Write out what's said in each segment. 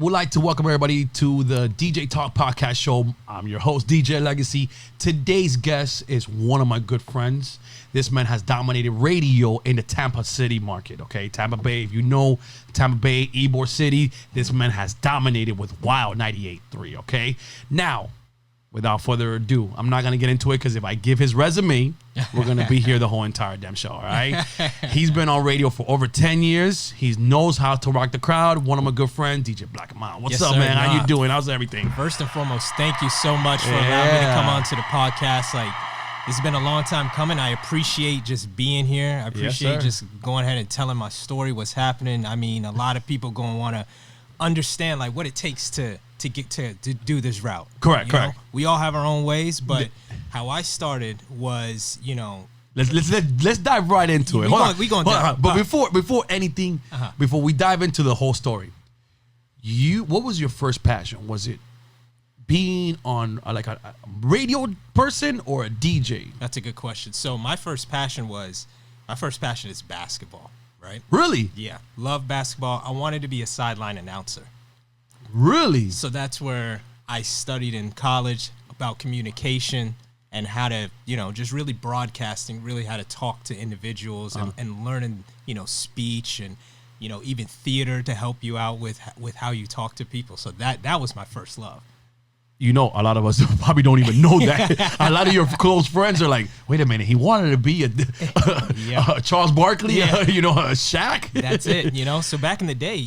Would like to welcome everybody to the DJ Talk Podcast Show. I'm your host, DJ Legacy. Today's guest is one of my good friends. This man has dominated radio in the Tampa City market, okay? Tampa Bay, if you know Tampa Bay, Ybor City, this man has dominated with Wild 98.3, okay? Now, without further ado, I'm not going to get into it because if I give his resume, we're going to be here the whole entire damn show, all right? He's been on radio for over 10 years. He knows how to rock the crowd. One of my good friends, DJ Black Amount. What's up, man? How you doing? How's everything? First and foremost, thank you so much for allowing me to come on to the podcast. Like, it's been a long time coming. I appreciate just being here. I appreciate just going ahead and telling my story, what's happening. I mean, a lot of people going to want to understand, like, what it takes to get to do this route. Correct. We all have our own ways, but how I started was, let's dive right into it. We going But before anything, before we dive into the whole story, what was your first passion? Was it being on like a radio person or a DJ? That's a good question. So my first passion is basketball, right? Really? Yeah. Love basketball. I wanted to be a sideline announcer. Really? So that's where I studied in college about communication and how to, just really broadcasting, really how to talk to individuals and learning, speech and, even theater to help you out with how you talk to people. So that was my first love. A lot of us probably don't even know that. A lot of your close friends are like, wait a minute, he wanted to be a Charles Barkley, a Shaq. That's it, So back in the day,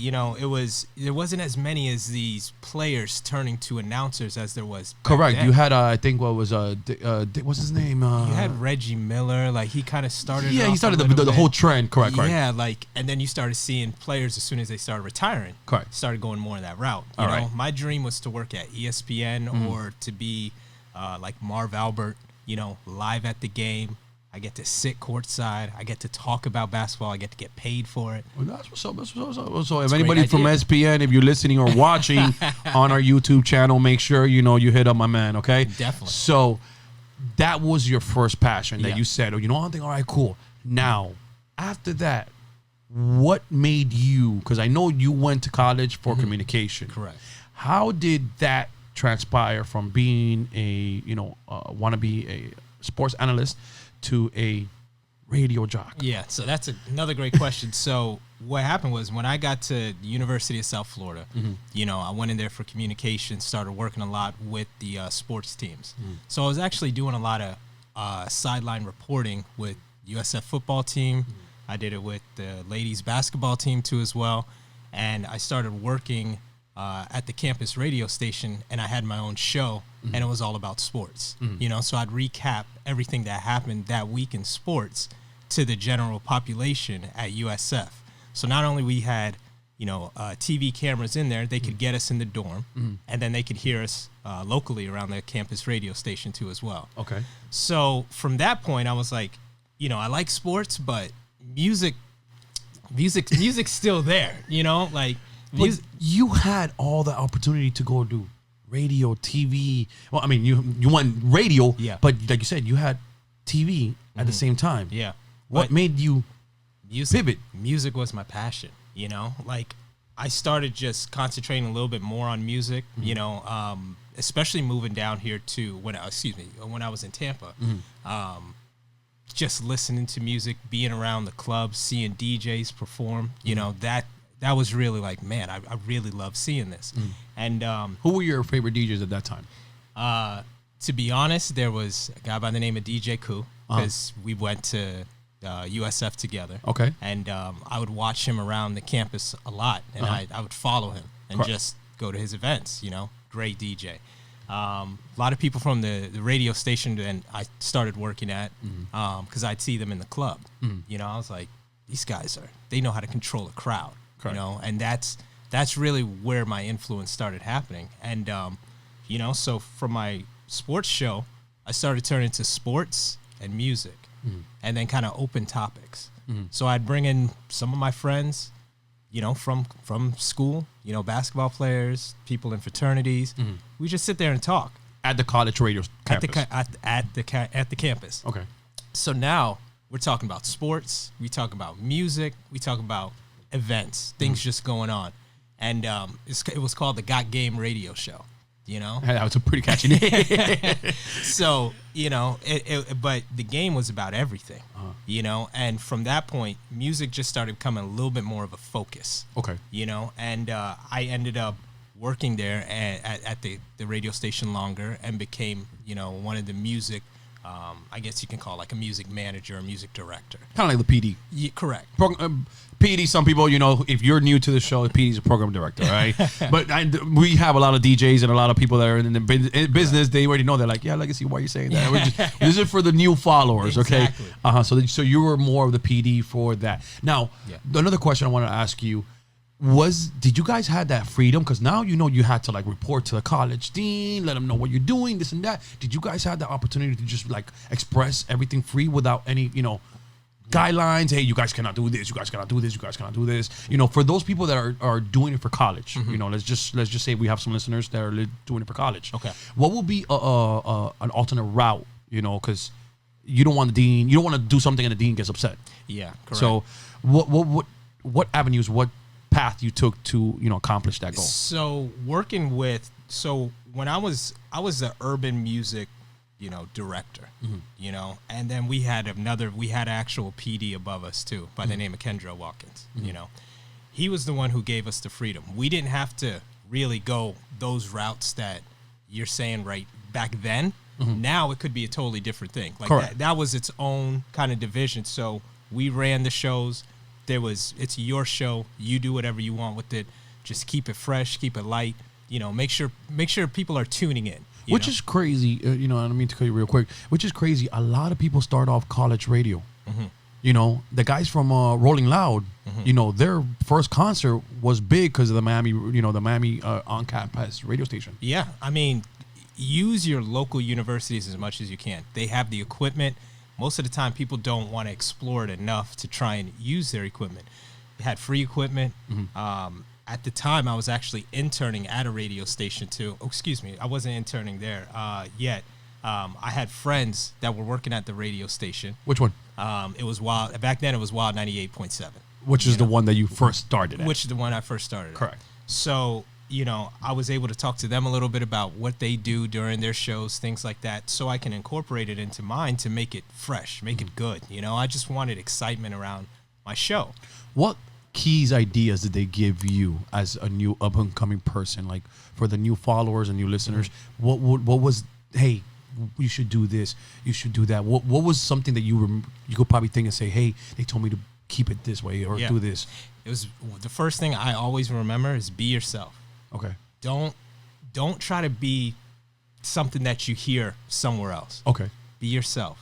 there wasn't as many as these players turning to announcers as there was back Correct. then. You had, I think, what's his name? You had Reggie Miller. Like, he kind of started Yeah, he started the whole trend. Correct. Yeah, and then you started seeing players as soon as they started retiring. Correct. Started going more in that route. All right. My dream was to work at ESPN or to be like Marv Albert, live at the game. I get to sit courtside. I get to talk about basketball. I get to get paid for it. Well, that's what's up. So if anybody from SPN, if you're listening or watching on our YouTube channel, make sure you hit up my man, okay? Definitely. So that was your first passion that Yeah. you said, I think, all right, cool. Now, after that, what made you, because I know you went to college for communication. Correct. How did that transpire from being want to be a sports analyst to a radio jock? Yeah, so that's another great question. So what happened was when I got to the University of South Florida, I went in there for communication, started working a lot with the sports teams. So I was actually doing a lot of sideline reporting with USF football team. I did it with the ladies basketball team too as well. And I started working at the campus radio station, and I had my own show, and it was all about sports. So I'd recap everything that happened that week in sports to the general population at USF. So not only we had, TV cameras in there, they could get us in the dorm, and then they could hear us locally around the campus radio station too as well. Okay. So from that point, I was like, I like sports, but music's still there, like. But you had all the opportunity to go do radio, TV. Well, I mean, you went radio, but like you said, you had TV at the same time. Yeah. What made you pivot? Music was my passion, Like, I started just concentrating a little bit more on music, especially moving down here to when I was in Tampa. Just listening to music, being around the clubs, seeing DJs perform, that was really like, man, I really love seeing this. And who were your favorite DJs at that time? To be honest, there was a guy by the name of DJ Koo, because we went to USF together. Okay. And I would watch him around the campus a lot, and I would follow him and just go to his events, great DJ. A lot of people from the radio station that I started working at, because I'd see them in the club. I was like, these guys they know how to control a crowd. And that's really where my influence started happening. And, so from my sports show, I started turning to sports and music and then kind of open topics. So I'd bring in some of my friends, from school, basketball players, people in fraternities. We just sit there and talk. At the college radio campus? At the campus. Okay. So now we're talking about sports. We talk about music. We talk about events, things just going on. and it was called the Got Game Radio Show. You know, That was a pretty catchy name. so but the game was about everything. You know, and from that point, music just started becoming a little bit more of a focus. Okay. You know, and I ended up working there at the radio station longer and became, you know, one of the music, I guess you can call it like a music manager or music director. Kind of like the PD. Yeah, correct. PD, some people, you know, if you're new to the show, PD is a program director, right? But we have a lot of DJs and a lot of people that are in the business. They already know. They're like, yeah, Legacy, why are you saying that? This is for the new followers, Exactly. okay? So you were more of the PD for that. Now, another question I want to ask you did you guys have that freedom? Because now, you know, you had to like report to the college dean, let them know what you're doing, this and that. Did you guys have the opportunity to just like express everything free without any, you know, guidelines? Hey, you guys cannot do this. You guys cannot do this. You guys cannot do this. You know, for those people that are doing it for college, you know, let's just say we have some listeners that are doing it for college. Okay. What will be an alternate route? You know, because you don't want the dean. You don't want to do something and the dean gets upset. Yeah. Correct. So, what avenues? What path you took to, you know, accomplish that goal? So when I was the urban music, you know, director, you know, and then we had actual PD above us too, by the name of Kendra Watkins. You know, he was the one who gave us the freedom. We didn't have to really go those routes that you're saying right back then. Now it could be a totally different thing. Like that was its own kind of division. So we ran the shows. It's your show. You do whatever you want with it. Just keep it fresh, keep it light. You know, make sure people are tuning in. Which is crazy. You know, I don't mean to cut you real quick. Which is crazy. A lot of people start off college radio. You know, the guys from Rolling Loud. You know, their first concert was big because of the Miami on campus radio station. Yeah, I mean, use your local universities as much as you can. They have the equipment. Most of the time, people don't want to explore it enough to try and use their equipment. They had free equipment. At the time, I was actually interning at a radio station too. Oh, excuse me, I wasn't interning there yet. I had friends that were working at the radio station. Which one? It was Wild. Back then, it was Wild 98.7. Which is the one that you first started at. Which is the one I first started at. Correct. So, you know, I was able to talk to them a little bit about what they do during their shows, things like that, so I can incorporate it into mine to make it fresh, make it good. You know, I just wanted excitement around my show. What keys, ideas did they give you as a new up-and-coming person? Like, for the new followers and new listeners, what was, hey, you should do this, you should do that? What was something that you could probably think and say, hey, they told me to keep it this way or do this? It was the first thing I always remember is be yourself. Okay. Don't try to be something that you hear somewhere else. Okay. Be yourself.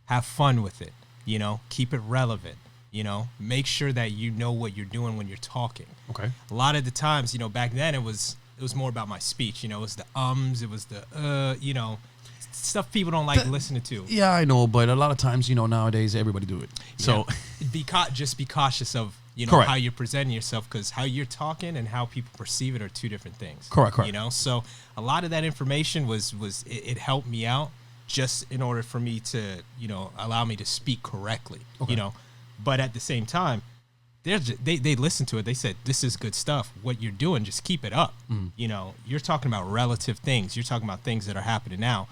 Have fun with it. You know, keep it relevant. You know, make sure that you know what you're doing when you're talking. Okay. A lot of the times, you know, back then it was more about my speech. You know, it was the it was the you know, stuff people don't like listening to. Yeah, I know, but a lot of times, you know, nowadays everybody do it. So just be cautious of, you know, Correct. how you're presenting yourself, because how you're talking and how people perceive it are two different things. Correct. You know, so a lot of that information it helped me out just in order for me to, you know, allow me to speak correctly. Okay. You know, but at the same time, they listened to it. They said, this is good stuff. What you're doing, just keep it up. You know, you're talking about relative things. You're talking about things that are happening now.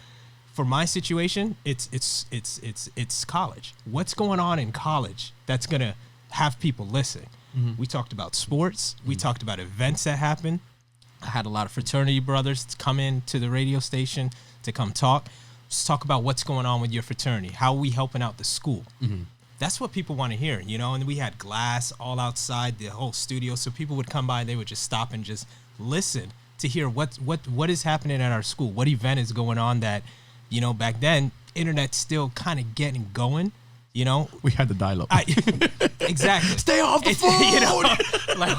For my situation, it's college. What's going on in college that's gonna have people listening? We talked about sports. We talked about events that happen. I had a lot of fraternity brothers come in to the radio station to come talk. Just talk about what's going on with your fraternity. How are we helping out the school? That's what people want to hear, you know. And we had glass all outside the whole studio, so people would come by and they would just stop and just listen to hear what is happening at our school, what event is going on that, you know, back then internet's still kind of getting going. You know, we had the dial-up. Exactly. Stay off the phone. You know, like,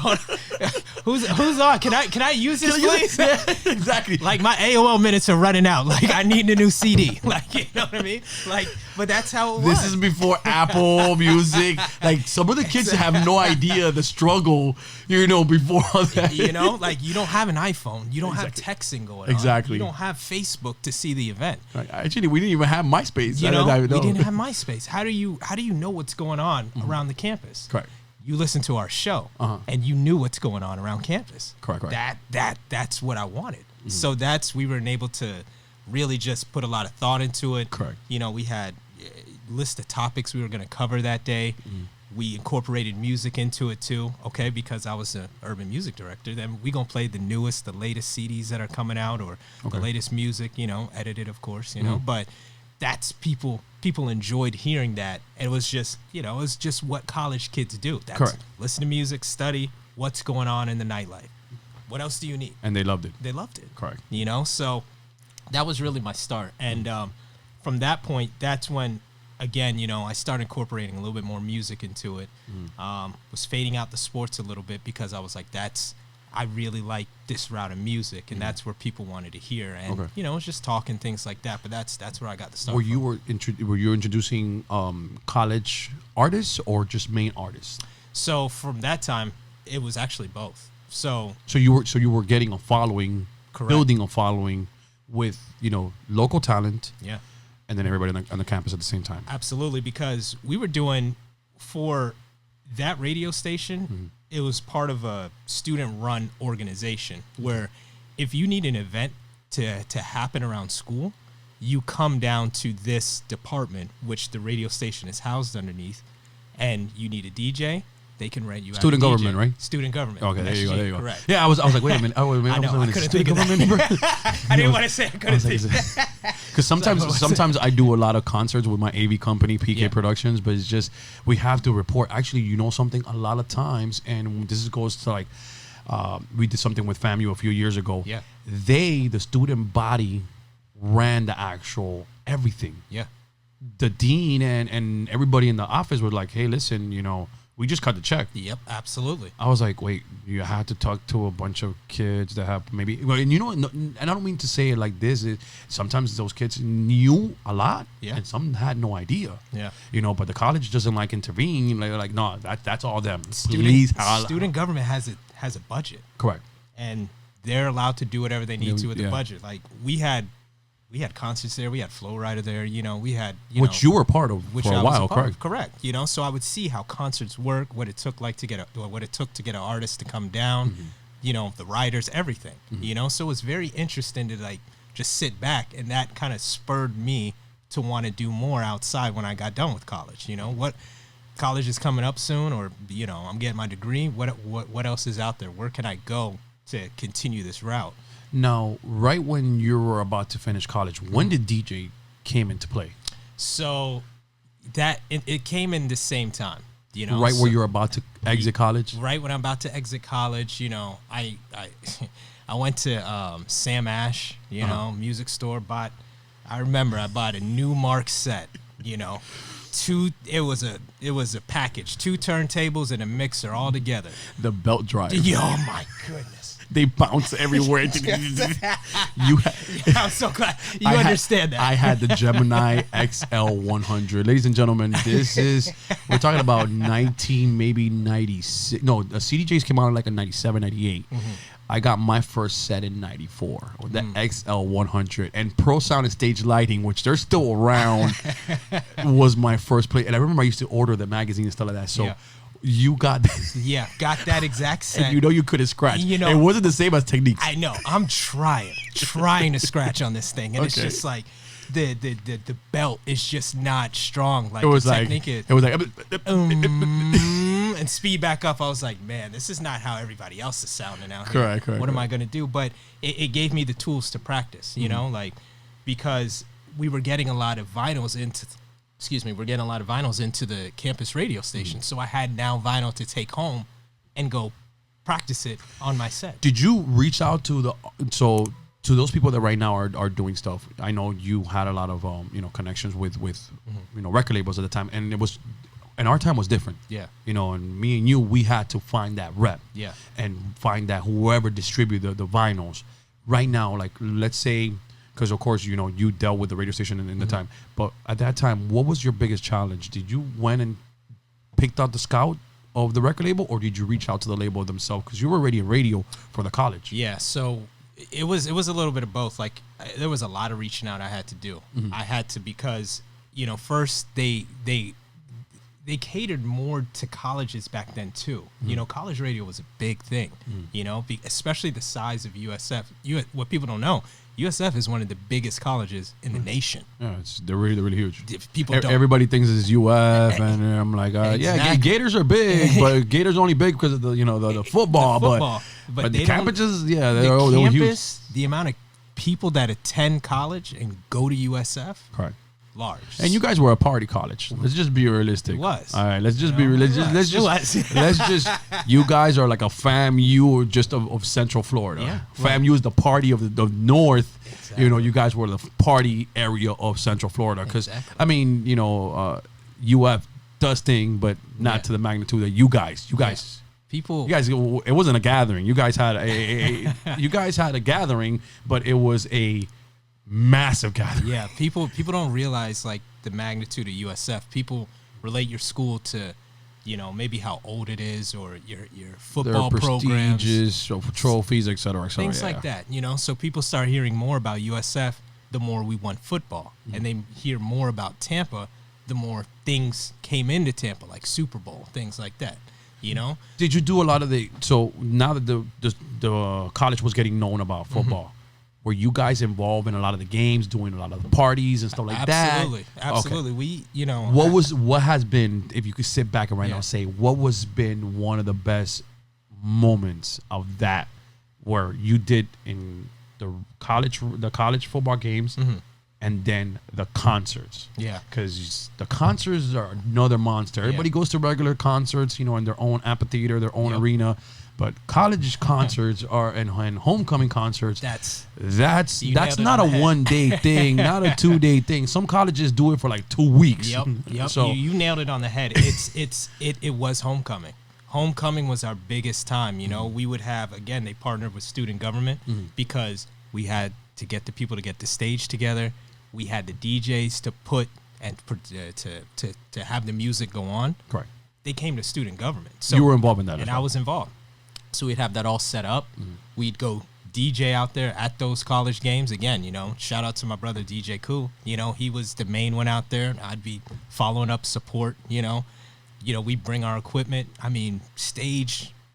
who's on? Can I use this, please? Yeah, exactly. Like, my AOL minutes are running out. Like, I need a new CD. Like, you know what I mean? Like, but that's how it was. This is before Apple Music. Like, some of the kids have no idea the struggle, you know, before that. You know, like, you don't have an iPhone. You don't have texting going on. Exactly. You don't have Facebook to see the event. Right. Actually, we didn't even have MySpace. You know, we didn't have MySpace. How do you know what's going on around the campus? Correct. you listened to our show Uh-huh. and you knew what's going on around campus. Correct. That's what I wanted. So we were able to really just put a lot of thought into it. Correct. You know, we had a list of topics we were going to cover that day. We incorporated music into it too, okay? Because I was an urban music director. Then we gonna play the latest CDs that are coming out, or the latest music, you know, edited, of course, you know. But that's people enjoyed hearing that. It was just, you know, it's just what college kids do. That's Correct. Listen to music, study what's going on in the nightlife. What else do you need? And they loved it. They loved it. Correct. You know, so that was really my start. And from that point, that's when, again, you know, I started incorporating a little bit more music into it. Was fading out the sports a little bit because I was like, I really like this route of music, and that's where people wanted to hear. And, you know, it's just talking, things like that. But that's where I got the start. Were you introducing college artists or just main artists? So from that time, it was actually both. So you were getting a following, Correct. building a following with, you know, local talent. yeah. And then everybody on the campus at the same time. Absolutely, because we were doing, for that radio station, it was part of a student-run organization where if you need an event to happen around school, you come down to this department, which the radio station is housed underneath, and you need a DJ. They can rent you out. Student a DJ. government, right? Student government. Okay, there you go. SG, There you go. Correct. Yeah, I was like, wait a minute. Oh, wait a minute. I know, I couldn't think of that. I didn't want to say I couldn't think. Because sometimes I do a lot of concerts with my AV company, PK Yeah. Productions, but it's just we have to report. Actually, you know something? A lot of times, and this goes to like we did something with FAMU a few years ago. Yeah. The student body, ran the actual everything. Yeah. The dean and everybody in the office were like, "Hey, listen, you know, we just cut the check." Yep. Absolutely. I was like, wait, you had to talk to a bunch of kids that have maybe, well, and you know, and I don't mean to say it like this. Sometimes those kids knew a lot, Yeah. and some had no idea. Yeah. You know, but the college doesn't like intervene. Like no, that's all them. Please, Student government has a budget. correct. And they're allowed to do whatever they need to with Yeah. the budget. Like we had concerts there, we had Flow Rider there, you know, we had Which you were part of for a I was while, part of, correct? correct. You know, so I would see how concerts work, what it took to get an artist to come down, you know, the writers, everything. You know, so it was very interesting to like just sit back, and that kind of spurred me to want to do more outside when I got done with college. You know, what college is coming up soon, or you know, I'm getting my degree. What else is out there? Where can I go to continue this route? Now, right when you were about to finish college, when did DJ came into play? So that it came in the same time, you know, Right so where you're about to exit college? right when I'm about to exit college, you know, I I went to Sam Ash, you know, music store, I remember I bought a new Mark set, you know. It was a package, 2 turntables and a mixer all together. The belt drive. Oh my goodness. They bounce everywhere. I'm so glad you understand that. I had the Gemini XL100. Ladies and gentlemen, we're talking about 96. No, the CDJs came out in like a 97, 98. I got my first set in 94 with the XL100, and Pro Sound and Stage Lighting, which they're still around, was my first play. And I remember I used to order the magazine and stuff like that. So Yeah. you got got that exact set. and you know you couldn't scratch. You know, it wasn't the same as Techniques. I know. I'm trying to scratch on this thing, and it's Okay. just like the belt is just not strong. Like It was the like technique is, it was like and speed back up. I was like, man, this is not how everybody else is sounding out here. Correct, What am correct. I gonna do? But it gave me the tools to practice. You know, like because we were getting a lot of vinyls into. We're getting a lot of vinyls into the campus radio station. So I had now vinyl to take home and go practice it on my set. Did you reach out to to those people that right now are doing stuff? I know you had a lot of connections with record labels at the time, and our time was different. Yeah. You know, and me and you, we had to find that rep. Yeah. And find that whoever distributed the vinyls. Right now, like let's say, because of course, you know, you dealt with the radio station in the time, but at that time, what was your biggest challenge? Did you went and picked out the scout of the record label, or did you reach out to the label themselves? Because you were already in radio for the college. Yeah, so it was a little bit of both. Like there was a lot of reaching out I had to do. I had to, because you know, first they they catered more to colleges back then too. You know, college radio was a big thing. You know, especially the size of USF. What people don't know, USF is one of the biggest colleges in the nation. Yeah, they're really huge. If people don't. Everybody thinks it's UF, and I'm like, yeah, Exactly. Gators are big, but Gators only big because of the the football, but the they don't- campuses, yeah, the they're huge. campus, the amount of people that attend college and go to USF, Correct. large. And you guys were a party college. Let's just be realistic. It was. All right, let's just You be know, realistic. it Let's was. just It was. let's just. You guys are like a FAMU or just of Central Florida. Yeah, FAMU is the party of the North. Exactly. You know, you guys were the party area of Central Florida. Because Exactly. I mean, UF does thing, but not Yeah. to the magnitude that you guys. People, You guys, it wasn't a gathering. You guys had you guys had a gathering, but it was a massive gathering. yeah, people don't realize like the magnitude of USF. People relate your school to, maybe how old it is or your Their football programs, prestiges, trophies, et cetera, things like that. So people start hearing more about USF the more we won football, and they hear more about Tampa the more things came into Tampa, like Super Bowl, things like that. Did you do a lot of so now that the college was getting known about football, were you guys involved in a lot of the games, doing a lot of the parties and stuff like Absolutely, that? absolutely. Okay. What has been, if you could sit back and right now say, what was been one of the best moments of that where you did in the college football games and then the concerts? Yeah. Because the concerts are another monster. Everybody goes to regular concerts, in their own amphitheater, their own arena. But college concerts and homecoming concerts, that's nailed it not a on the head. 1 day thing, not a 2 day thing. Some colleges do it for like 2 weeks. Yep. So You nailed it on the head. It was homecoming. Homecoming was our biggest time. We would have, again, they partnered with student government because we had to get the people to get the stage together. We had the DJs to put and to have the music go on. correct. They came to student government. So You were involved in that, and as I well. was involved. So we'd have that all set up. We'd go DJ out there at those college games. Again, shout out to my brother DJ Koo. He was the main one out there. I'd be following up support. We bring our equipment. I mean,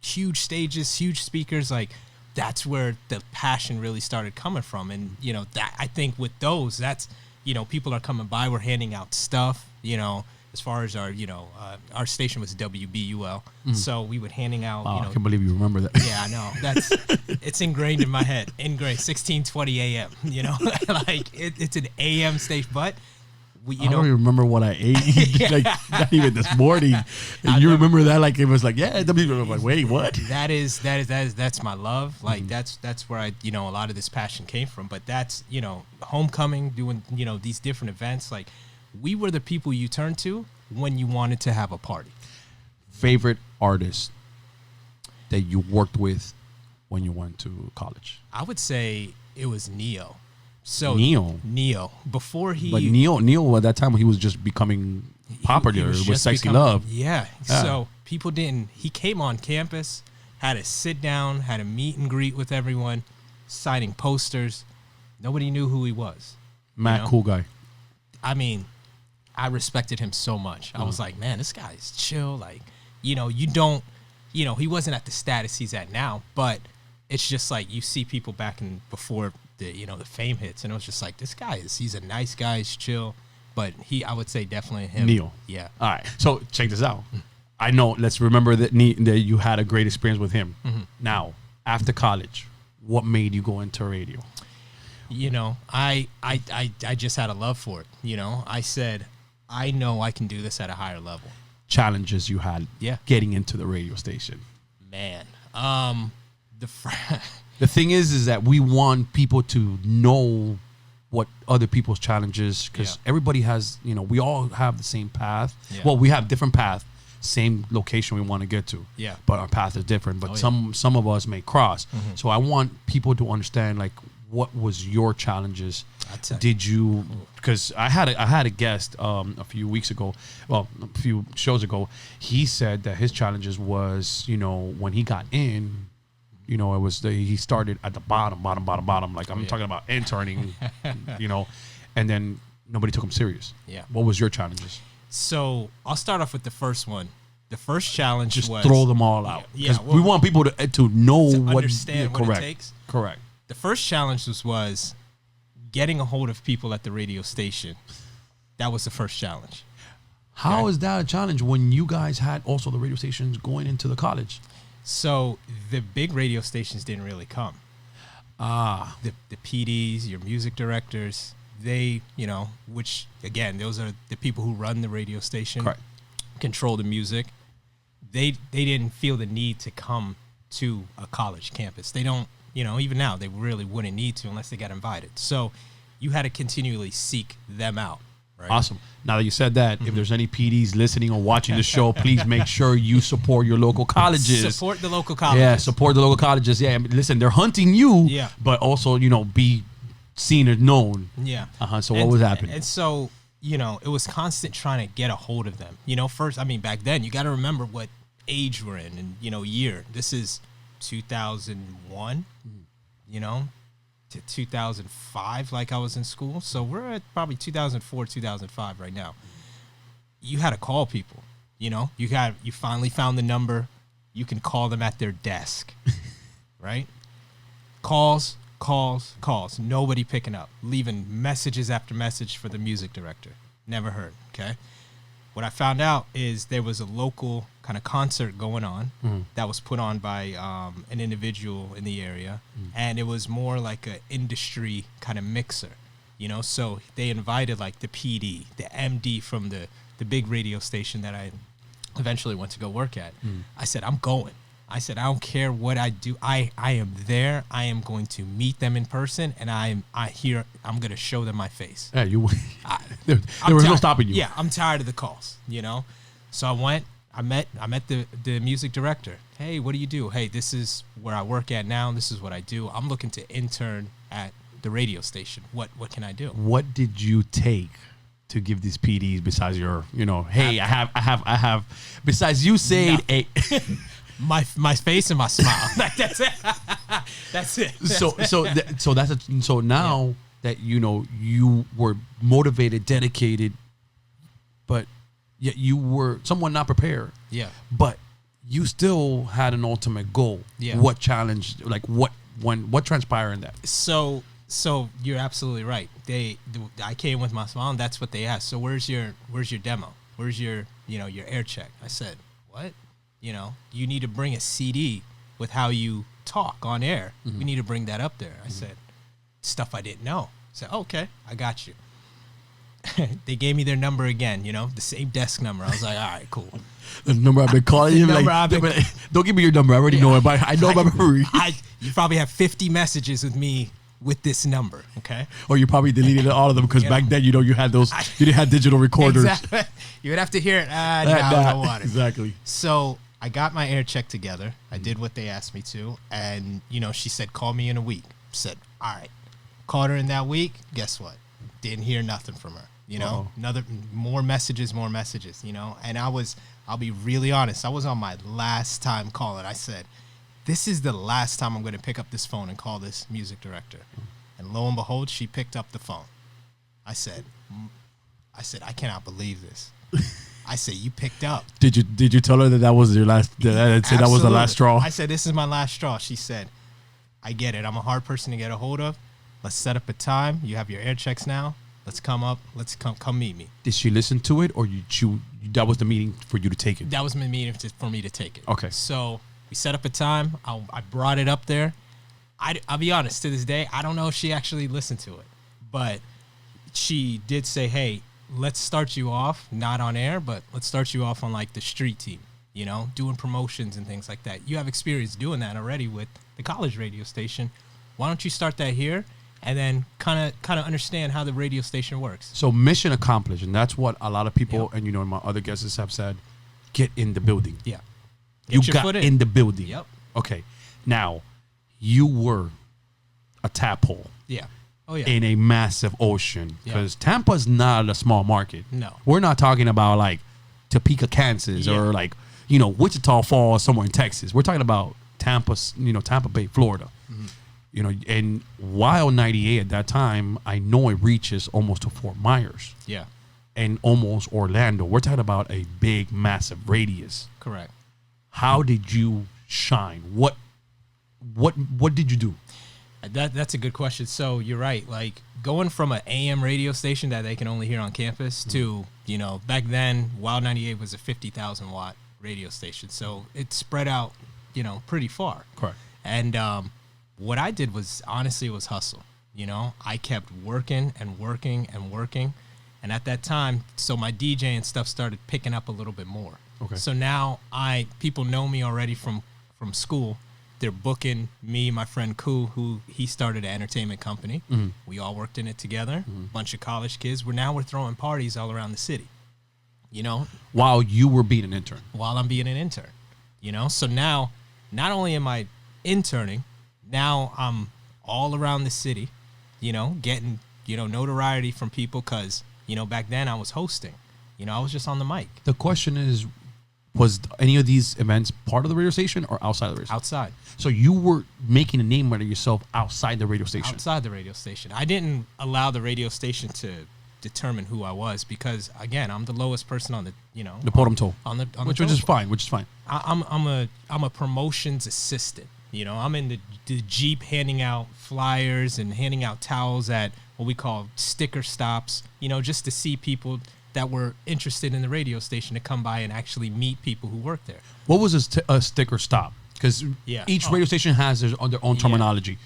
huge stages, huge speakers. Like that's where the passion really started coming from. And that I think with those, that's people are coming by. We're handing out stuff. As far as our station was WBUL, so we would handing out. I can't believe you remember that. Yeah, I know. It's ingrained in my head. 16:20 a.m. Like it's an AM station, but we, I don't even remember what I ate, like not even this morning. And you remember that like it was like, yeah, I'm like, wait, what? That's my love. Like that's where I a lot of this passion came from. But that's homecoming, doing these different events. Like we were the people you turned to when you wanted to have a party. Favorite artist that you worked with when you went to college? I would say it was Neo. So Neo. Before he, But Neo at that time he was just becoming popular with just Sexy becoming- Love. Yeah. So people didn't. He came on campus, had a sit down, had a meet and greet with everyone, signing posters. Nobody knew who he was. Matt, cool guy. I mean, I respected him so much. I was like, man, this guy is chill. Like, you don't, he wasn't at the status he's at now, but it's just like you see people back in before the fame hits, and it was just like this guy he's a nice guy, he's chill, but I would say definitely him. Neo. Yeah. All right. So check this out. I know. Let's remember that you had a great experience with him. Now, after college, what made you go into radio? I just had a love for it. I said, I know I can do this at a higher level. Challenges you had getting into the radio station. Man, the thing is that we want people to know what other people's challenges, because everybody has, we all have the same path. Yeah. Well, we have different path, same location we want to get to. Yeah. But our path is different. But some of us may cross. So I want people to understand, like, what was your challenges? Did you? Because I had a guest a few weeks ago, well, a few shows ago. He said that his challenges was, when he got in, it was he started at the bottom. Like I'm talking about interning, and then nobody took him serious. Yeah. What was your challenges? So I'll start off with the first one. The first challenge Just was throw them all out. Yeah, Because we want people to know to what understand what it correct. takes. Correct. The first challenge was getting a hold of people at the radio station. That was the first challenge. How is that a challenge when you guys had also the radio stations going into the college? So the big radio stations didn't really come. The PDs, your music directors, they, which again, those are the people who run the radio station, Correct. control the music. They didn't feel the need to come to a college campus. They don't, even now, they really wouldn't need to unless they got invited. So you had to continually seek them out. Right? Awesome. Now that you said that, if there's any PDs listening or watching the show, please make sure you support your local colleges. Support the local colleges. Yeah, support the local colleges. Yeah, I mean, listen, they're hunting you, Yeah. but also, be seen and known. Yeah. So what was happening? And so, it was constant trying to get a hold of them. First, back then, you got to remember what age we're in and, year. This is 2001, to 2005, like I was in school. So we're at probably 2004, 2005 right now. You had to call people, you finally found the number. You can call them at their desk, right? Calls. Nobody picking up, leaving messages after message for the music director. Never heard. Okay. What I found out is there was a local kind of concert going on that was put on by an individual in the area, and it was more like an industry kind of mixer, So they invited like the PD, the MD from the big radio station that I eventually went to go work at. I said, I'm going. I said, I don't care what I do. I am there. I am going to meet them in person, and I'm going to show them my face. Yeah, there was no stopping you. Yeah, I'm tired of the calls, So I went. I met the music director. Hey, what do you do? Hey, this is where I work at now. This is what I do. I'm looking to intern at the radio station. What can I do? What did you take to give these PDs besides your, hey, I have, besides you saying a. My face and my smile. Like, that's it. That's it. So now that you were motivated, dedicated, but yet you were someone not prepared. Yeah. But you still had an ultimate goal. Yeah. What challenge? Like what transpired in that? So you're absolutely right. I came with my smile, and that's what they asked. So where's your demo? Where's your your air check? I said, what? You need to bring a CD with how you talk on air. Mm-hmm. We need to bring that up there. I said, stuff I didn't know. I said, okay, I got you. They gave me their number again, the same desk number. I was like, all right, cool. The number I've been calling you. Don't give me your number. I already know it, but I know my memory. You probably have 50 messages with me with this number, okay? Or you probably deleted all of them because back then, you had those. You didn't have digital recorders. Exactly. You would have to hear it. No, I don't want it. Exactly. So I got my air check together. I did what they asked me to. And, she said, call me in a week. Said, all right. Called her in that week. Guess what? Didn't hear nothing from her. More messages. And I'll be really honest. I was on my last time calling. I said, this is the last time I'm going to pick up this phone and call this music director. And lo and behold, she picked up the phone. I said, I cannot believe this. I said, you picked up. Did you tell her that was your last? That was the last straw. I said, this is my last straw. She said, I get it. I'm a hard person to get a hold of. Let's set up a time. You have your air checks now. Let's come up. Let's come meet me. Did she listen to it, or that was the meeting for you to take it? That was my meeting for me to take it. Okay. So we set up a time. I brought it up there. I'll be honest, to this day, I don't know if she actually listened to it, but she did say, hey, let's start you off, not on air, but let's start you off on like the street team, doing promotions and things like that. You have experience doing that already with the college radio station. Why don't you start that here and then kind of understand how the radio station works? So mission accomplished, and that's what a lot of people and my other guests have said. Get in the building. Yeah. You got in the building. Yep. Okay. Now, you were a tap hole. Yeah. Oh, yeah. In a massive ocean. Because Tampa's not a small market. No. We're not talking about like Topeka, Kansas, or like, Wichita Falls, somewhere in Texas. We're talking about Tampa, Tampa Bay, Florida. Mm-hmm. And while 98 at that time, I know it reaches almost to Fort Myers. Yeah. and almost Orlando. We're talking about a big, massive radius. Correct. How did you shine? What did you do? That's a good question. So you're right. Like going from an AM radio station that they can only hear on campus to, back then, Wild 98 was a 50,000 watt radio station. So it spread out, pretty far. Correct. And what I did was, honestly, it was hustle. I kept working and working and working. And at that time, so my DJ and stuff started picking up a little bit more. Okay. So now people know me already from school. They're booking me, my friend Koo, who he started an entertainment company. Mm-hmm. We all worked in it together. Bunch of college kids. We're throwing parties all around the city. While you were being an intern. While I'm being an intern. So now not only am I interning, now I'm all around the city, getting, notoriety from people because, back then I was hosting. I was just on the mic. The question is, was any of these events part of the radio station or outside the radio station? Outside. So you were making a name out of yourself outside the radio station. Outside the radio station. I didn't allow the radio station to determine who I was because, again, I'm the lowest person on the, the bottom toe. Which is fine. I'm a promotions assistant. I'm in the Jeep handing out flyers and handing out towels at what we call sticker stops, just to see people that were interested in the radio station to come by and actually meet people who work there. What was a sticker stop? Because each radio station has their own terminology.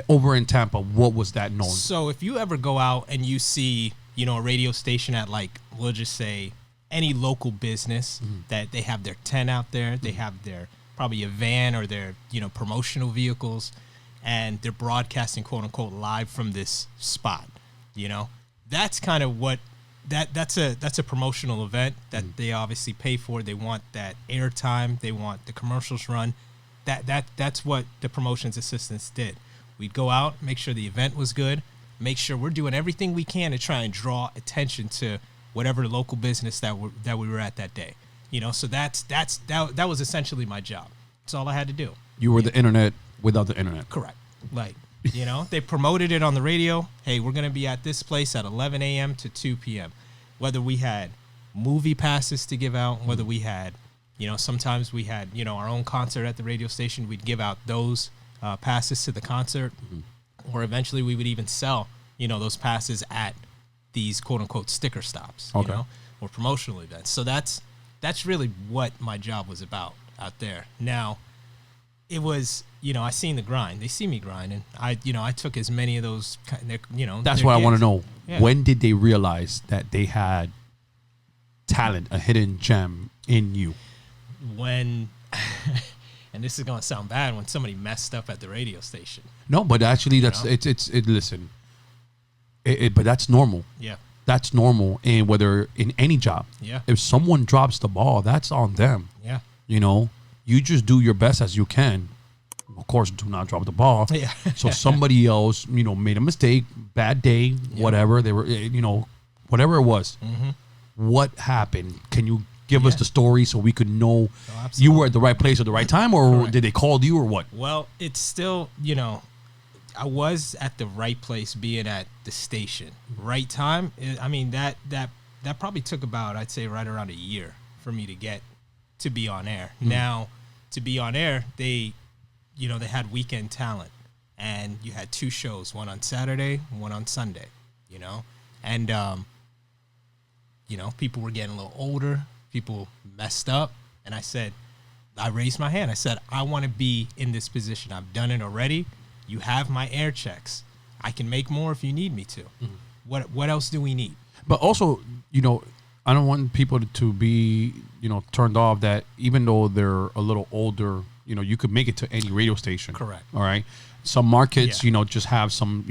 Over in Tampa, what was that known? So if you ever go out and you see, a radio station at, like, we'll just say any local business that they have their tent out there, they have their probably a van or their, promotional vehicles, and they're broadcasting, quote unquote, live from this spot. That's kind of what that's a promotional event that they obviously pay for. They want that airtime. They want the commercials run. That's what the promotions assistants did. We'd go out, make sure the event was good, make sure we're doing everything we can to try and draw attention to whatever local business that we were at that day. So that was essentially my job. That's all I had to do. You were the internet without the internet. Correct. Like, they promoted it on the radio. Hey, we're going to be at this place at 11 a.m. to 2 p.m. Whether we had movie passes to give out, whether we had, sometimes we had, our own concert at the radio station. We'd give out those passes to the concert. Or eventually we would even sell, those passes at these quote unquote sticker stops, or promotional events. So that's really what my job was about out there. Now, it was, I seen the grind. They see me grinding. I took as many of those, That's what I want to know. Yeah. When did they realize that they had talent, a hidden gem in you? When, and this is going to sound bad, when somebody messed up at the radio station. No, but actually listen, but that's normal. Yeah. That's normal. And whether in any job, if someone drops the ball, that's on them. Yeah. You just do your best as you can. Of course, do not drop the ball. Yeah. So somebody else, made a mistake, bad day, whatever. They were, whatever it was. Mm-hmm. What happened? Can you give us the story so we could know you were at the right place at the right time, or Correct. did they call you, or what? Well, it's still, I was at the right place being at the station. Right time, that probably took about, I'd say, right around a year for me to get to be on air. Mm-hmm. Now, to be on air, they had weekend talent, and you had two shows, one on Saturday, one on Sunday, and, people were getting a little older, people messed up, and I raised my hand. I said, I want to be in this position. I've done it already. You have my air checks. I can make more if you need me to. Mm-hmm. What else do we need? But also, I don't want people to be, turned off that even though they're a little older, you could make it to any radio station. Correct. All right. Some markets, just have some,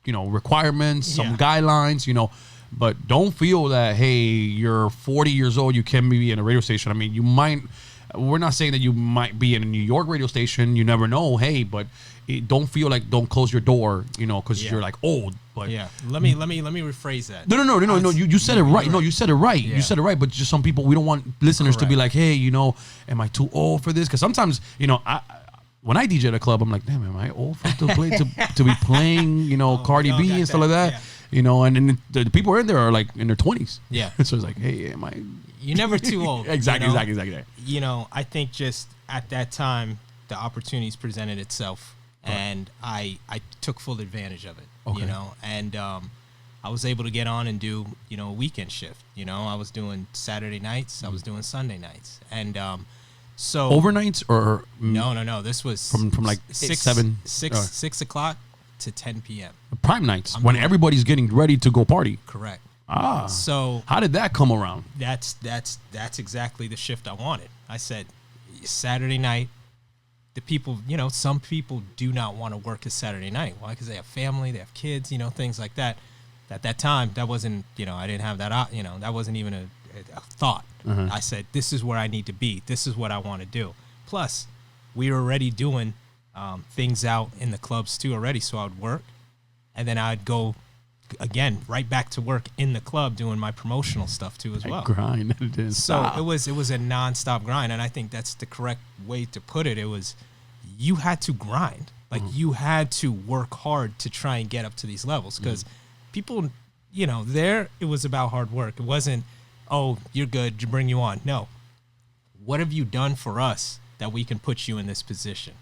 requirements, some guidelines, but don't feel that, hey, you're 40 years old, you can be in a radio station. I mean, we're not saying that you might be in a New York radio station. You never know. Hey, but don't feel like, don't close your door, because you're like old. But let me rephrase that. No. You said it right. Right. No, you said it right. Yeah. You said it right. But just some people, we don't want listeners to be like, hey, am I too old for this? Because sometimes, when I DJ at a club, I'm like, damn, am I old for to be playing, Cardi B and stuff like that? you know, and then the people in there are like in their 20s. Yeah. So it's like, hey, am I? You're never too old. Exactly, you know? exactly. You know, I think just at that time, the opportunities presented itself, and I took full advantage of it. Okay. You know, and I was able to get on and do, you know, a weekend shift. You know, I was doing Saturday nights, I was doing Sunday nights, and so Overnights or no. This was from like 6 o'clock to 10 p.m. prime nights I'm when doing- everybody's getting ready to go party. Correct. Ah, So how did that come around? that's exactly the shift I wanted. I said Saturday night. The people, you know, some people do not want to work a Saturday night. Why? Because they have family, they have kids, you know, things like that. At that time, that wasn't, you know, I didn't have that, you know, that wasn't even a thought. I said, this is where I need to be. This is what I want to do. Plus, we were already doing things out in the clubs too already. So I would work, and then I'd go again right back to work in the club doing my promotional stuff too as well. Grind. It didn't So stop. it was a nonstop grind, and I think that's the correct way to put it. It was you had to grind, like you had to work hard to try and get up to these levels because people, you know, it was about hard work. It wasn't, oh, you're good, to bring you on. No, what have you done for us that we can put you in this position?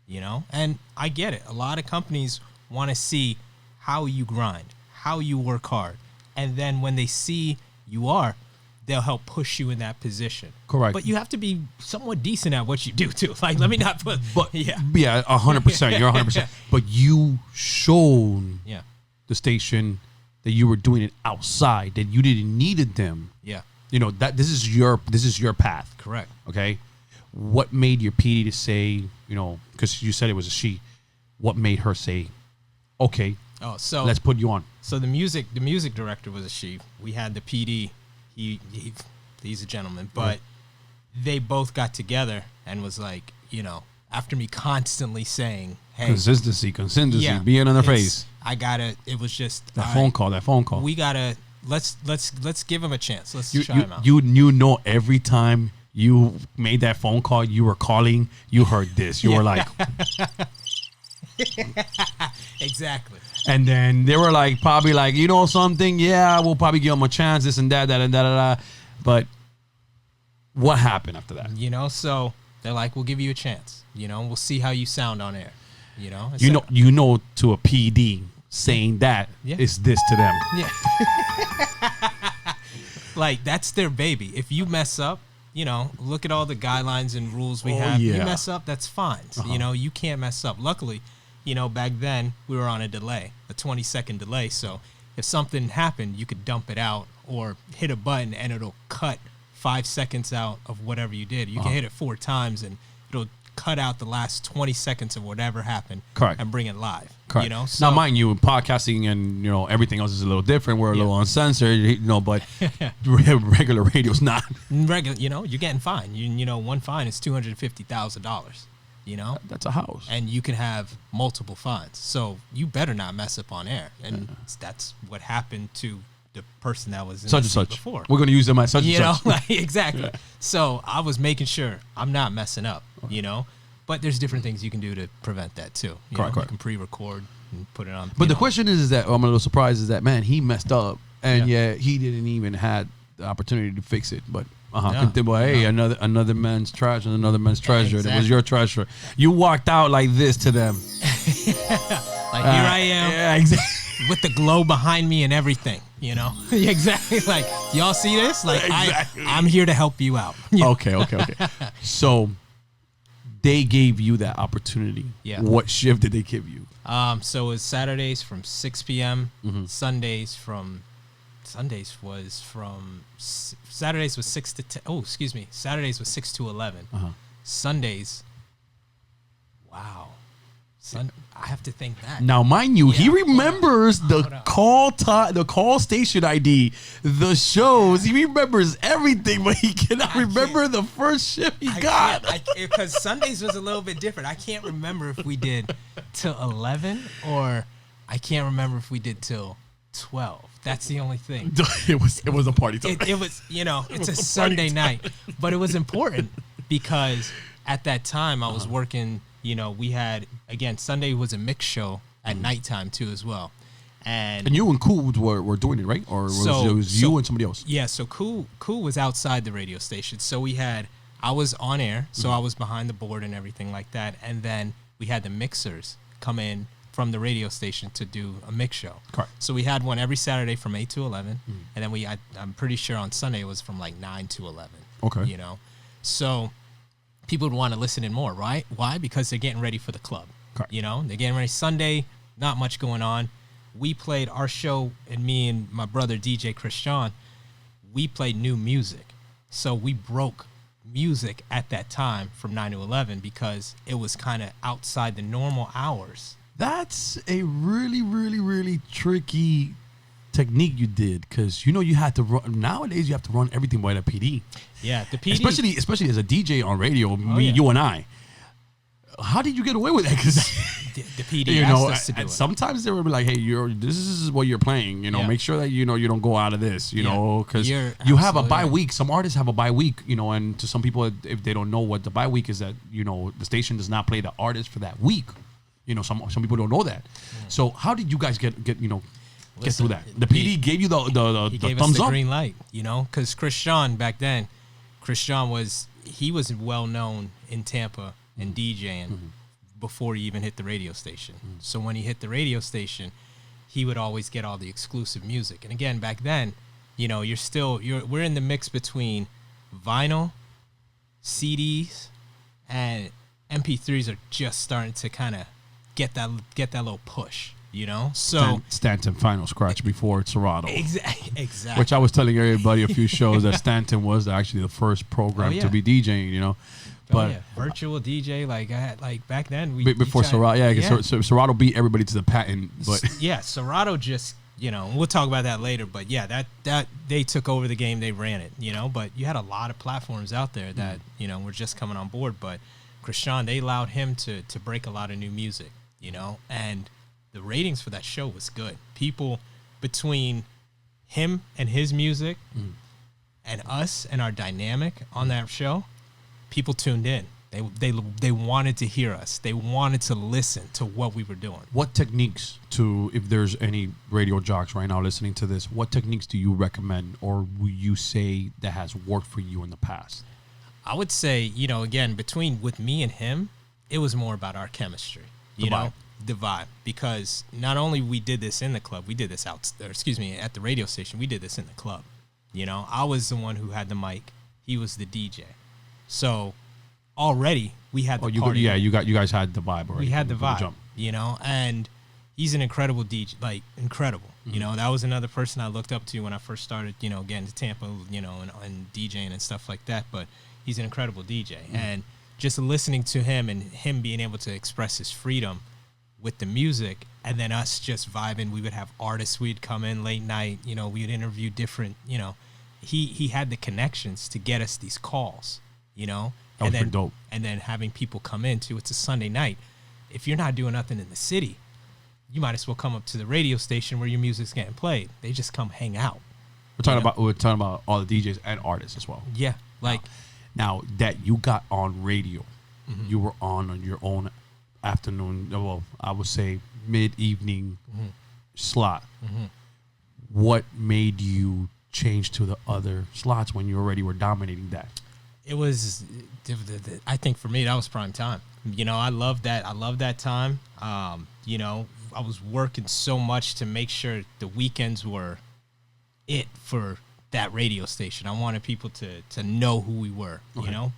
You know, and I get it. A lot of companies want to see how you grind, how you work hard, and then when they see you are, they'll help push you in that position. Correct. But you have to be somewhat decent at what you do too. Like, let me not put. But yeah, 100%. You're 100%. But you showed yeah, the station that you were doing it outside, that you didn't needed them. yeah. You know that this is your path. Correct. Okay. What made your PD to say, you know, because you said it was a she, what made her say, okay, Oh, so let's put you on? So the music director was a she. We had the PD. He's a gentleman, but they both got together and was like, you know, after me constantly saying, "Hey, Consistency, yeah, being on their it's- face." I gotta. It was just That all phone right, call. That phone call. We gotta. Let's give him a chance. Let's you, try you, him out. you know every time you made that phone call, you were calling. You heard this. You were like, Exactly. and then they were like, probably like, you know something? Yeah, we'll probably give them a chance. This and that, and da. But what happened after that? You know, so they're like, we'll give you a chance. You know, we'll see how you sound on air. You know, and so- You know, to a PD saying that Yeah. is this to them. Yeah. Like, that's their baby. If you mess up, you know, look at all the guidelines and rules we Oh, have. You yeah. mess up, that's fine. You know, you can't mess up. Luckily, you know, back then we were on a delay, a 20-second delay. So if something happened, you could dump it out or hit a button and it'll cut 5 seconds out of whatever you did. You can hit it 4 times and it'll cut out the last 20 seconds of whatever happened. Correct. And bring it live. Correct. You know, Now, mind you, podcasting and, you know, everything else is a little different. We're a little uncensored, you know, but regular radio's not. regular, you know, you're getting fined. You know, one fine is $250,000. You know, That's a house. and you can have multiple fines. So you better not mess up on air. And that's what happened to the person that was in Such the and seat such. before. We're going to use them as such You and know, such. like, exactly. So I was making sure I'm not messing up. You know, but there's different things you can do to prevent that too. You Correct, know, correct. You can pre-record and put it on. But you the know. question is that I'm a little surprised is that, man, he messed up and Yeah. yet he didn't even had the opportunity to fix it. But No, well, hey, another man's trash and another man's treasure. That was exactly. your treasure. You walked out like this to them. Like, here I am. Yeah, exactly. With the glow behind me and everything, you know. Exactly. Like, y'all see this? Like, Exactly. I'm here to help you out. You know? Okay. So they gave you that opportunity. Yeah. What shift did they give you? So it was Saturdays from 6 p.m. Mm-hmm. Saturdays was 6 to 10. Oh, excuse me. Saturdays was 6 to 11. Uh-huh. Sundays. Wow. I have to think that. Now, mind you, he Yeah, hold on. remembers the Hold on. call time, the call station ID, the shows. He remembers everything, but he cannot I can't. remember the first shift he got. Because Sundays was a little bit different. I can't remember if we did till 11 or I can't remember if we did till 12. That's the only thing. It was a party time. It was, you know, it's a Party Sunday time. night, but it was important because at that time I was working, you know, we had, again, Sunday was a mix show at nighttime too as well. And you and Cool were doing it, right? Or it was you and somebody else? Yeah, so Cool was outside the radio station. So I was on air, so I was behind the board and everything like that. And then we had the mixers come in from the radio station to do a mix show. Correct. So we had one every Saturday from 8 to 11. And then I'm pretty sure on Sunday it was from like 9 to 11. Okay. You know? So people would want to listen in more, right? Why? Because they're getting ready for the club. Correct. You know? They're getting ready. Sunday, not much going on. We played our show, and me and my brother, DJ Christian, we played new music. So we broke music at that time from 9 to 11 because it was kind of outside the normal hours. That's a really, really, really tricky technique you did, because you had to run. Nowadays, you have to run everything by the PD. Yeah, the PD. Especially as a DJ on radio, yeah. you and I. How did you get away with that? Because the PD asked us to do it. Sometimes they would be like, "Hey, this is what you're playing. Yeah. Make sure that you don't go out of this. Because You're you have a bye right. week. Some artists have a bye week. And to some people, if they don't know what the bye week is, that the station does not play the artist for that week. Some people don't know that. So how did you guys get through that? The PD gave you the gave thumbs us the up. green light, because Christian back then, was well known in Tampa and DJing before he even hit the radio station. So when he hit the radio station, he would always get all the exclusive music. And again, back then, we're in the mix between vinyl, CDs, and MP3s are just starting to kind of get that little push. So Stanton final scratch before Serato. Exactly. Which I was telling everybody a few shows that Stanton was actually the first program to be DJing. But virtual DJ, back then before Serato, because Serato beat everybody to the patent. But Serato just we'll talk about that later. But that they took over the game, they ran it. But you had a lot of platforms out there that were just coming on board. But Christian, they allowed him to break a lot of new music. And the ratings for that show was good. People between him and his music and us and our dynamic on that show, people tuned in. They wanted to hear us. They wanted to listen to what we were doing. What techniques if there's any radio jocks right now listening to this, what techniques do you recommend or will you say that has worked for you in the past? I would say, again, with me and him, it was more about our chemistry. The vibe, because not only we did this in the club, we did this at the radio station. We did this in the club. I was the one who had the mic. He was the DJ. So already we had the party. You guys had the vibe already. We had the vibe, and he's an incredible DJ, incredible. That was another person I looked up to when I first started, getting to Tampa, and DJing and stuff like that. But he's an incredible DJ, and just listening to him and him being able to express his freedom with the music, and then us just vibing. We would have artists. We'd come in late night. We'd interview different. He had the connections to get us these calls. That was pretty dope. And then having people come in too. It's a Sunday night. If you're not doing nothing in the city, you might as well come up to the radio station where your music's getting played. They just come hang out. We're talking about all the DJs and artists as well. Yeah, now that you got on radio, you were on your own afternoon. Well, I would say mid-evening slot. What made you change to the other slots when you already were dominating that? It was, I think for me, that was prime time. I love that. I love that time. I was working so much to make sure the weekends were it for that radio station. I wanted people to know who we were,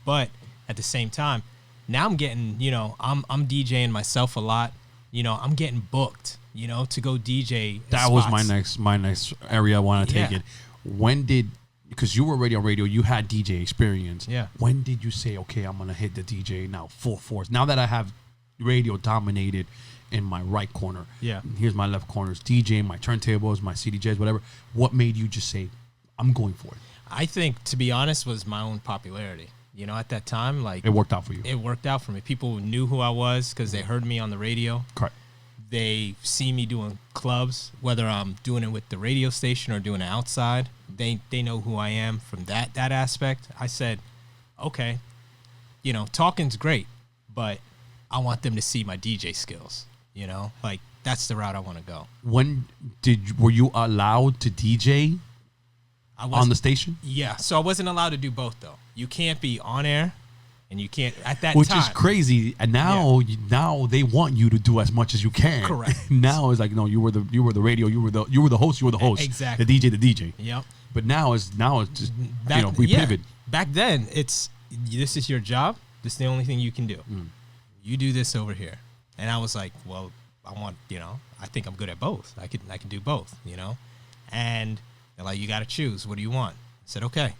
but at the same time, now I'm getting, I'm DJing myself a lot. I'm getting booked, to go DJ. That was my next area I want to take it. Because you were already on radio, you had DJ experience. Yeah. When did you say, okay, I'm going to hit the DJ now full force? Now that I have radio dominated in my right corner. Yeah. Here's my left corners, DJ, my turntables, my CDJs, whatever. What made you just say, I'm going for it? I think, to be honest, was my own popularity. At that time, it worked out for you. It worked out for me. People knew who I was because they heard me on the radio. Correct. They see me doing clubs, whether I'm doing it with the radio station or doing it outside. They know who I am from that aspect. I said, okay, talking's great, but I want them to see my DJ skills. that's the route I want to go. Were you allowed to DJ I on the station? Yeah, so I wasn't allowed to do both though. You can't be on air, and you can't at that Which time. is crazy. And now, now they want you to do as much as you can. Correct. Now it's like, no, you were the radio, you were the host, Exactly. the DJ. Yep. But now it's just we yeah. pivot. Back then, this is your job. This is the only thing you can do. You do this over here, and I was like, well, I think I'm good at both. I can do both, and they're like, you got to choose. What do you want? I said, okay,